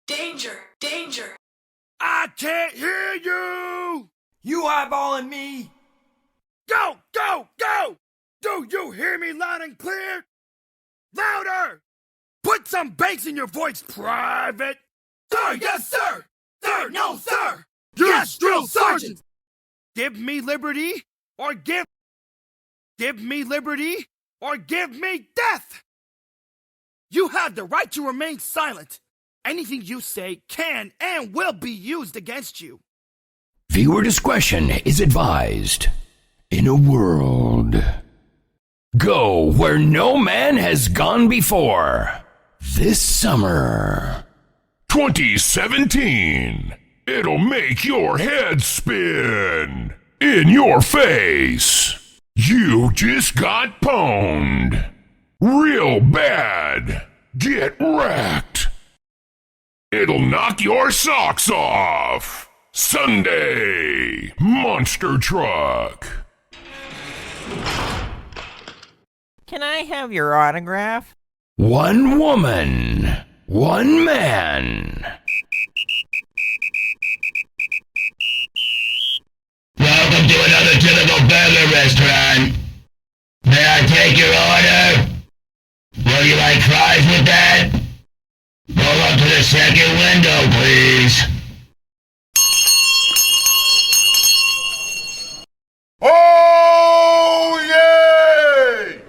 Danger! Danger! I can't hear you! You eyeballing me? Go! Go! Go! Do you hear me loud and clear? Louder! Put some bass in your voice, Private! Sir, yes, sir! Sir, no, sir! Yes, drill sergeant! Give me liberty, or give me liberty, or give me death! You have the right to remain silent. Anything you say can and will be used against you. Viewer discretion is advised. In a world, go where no man has gone before. This summer, 2017. It'll make your head spin. In your face. You just got pwned. Real bad. Get wrecked. It'll knock your socks off. Sunday. Monster Truck. Can I have your autograph? one woman, one man. Welcome to another typical burger restaurant. May I take your order? Will you like fries with that? Roll up to the second window, please. Oh, yay!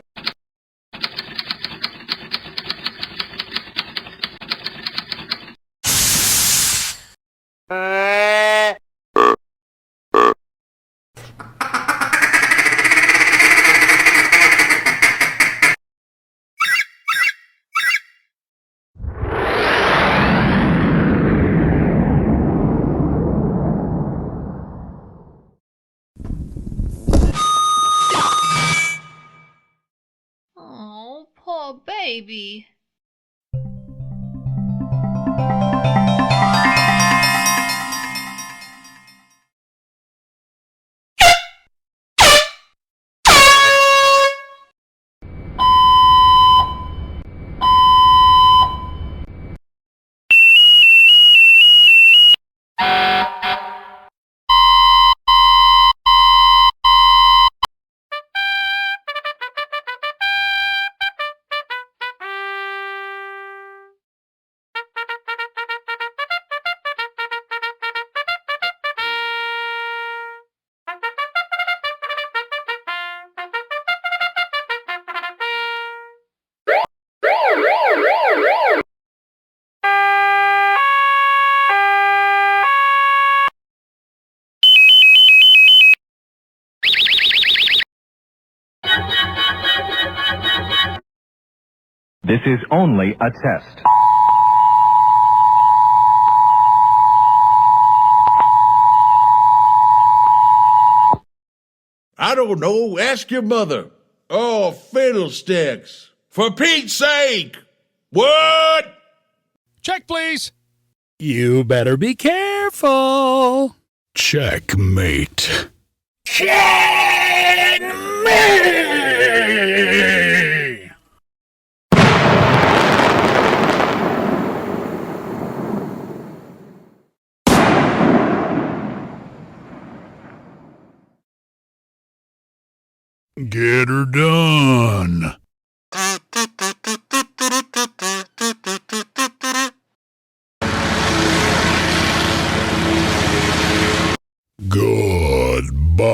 Oh, poor baby. This is only a test. I don't know. Ask your mother. Oh, fiddlesticks. For Pete's sake! What? Check, please. You better be careful. Checkmate. Get her done. Goodbye.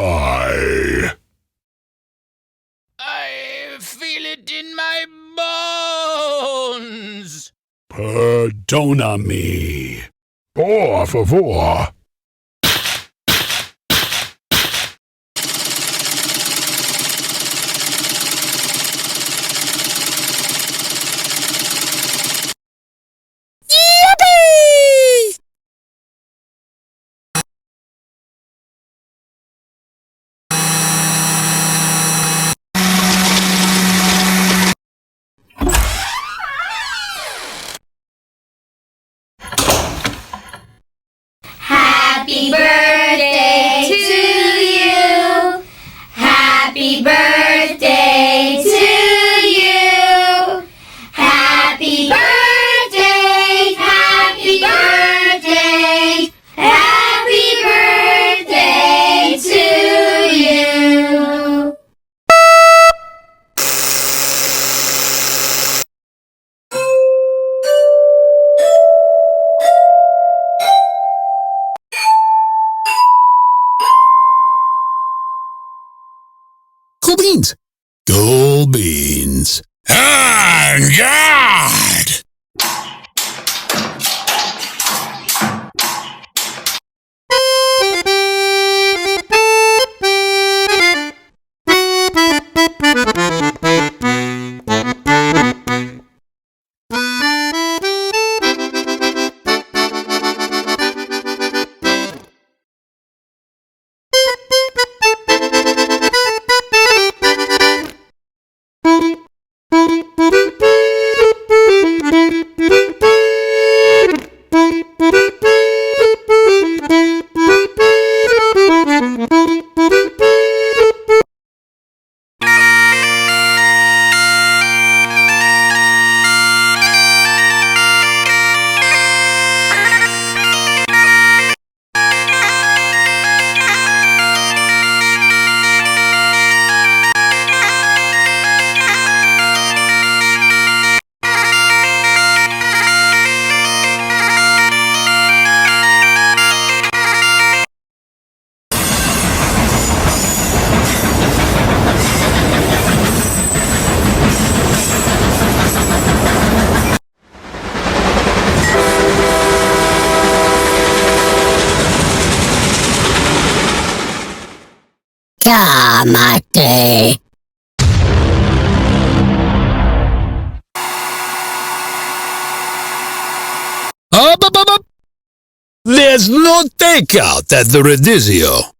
I feel it in my bones. Perdonami. Por favor. Happy birthday to you. Happy birthday to you. Happy birthday. Happy birthday. Happy birthday to you. Cool beans. Cool beans. Oh, God! Kamate. Up. There's no takeout at the Radizio.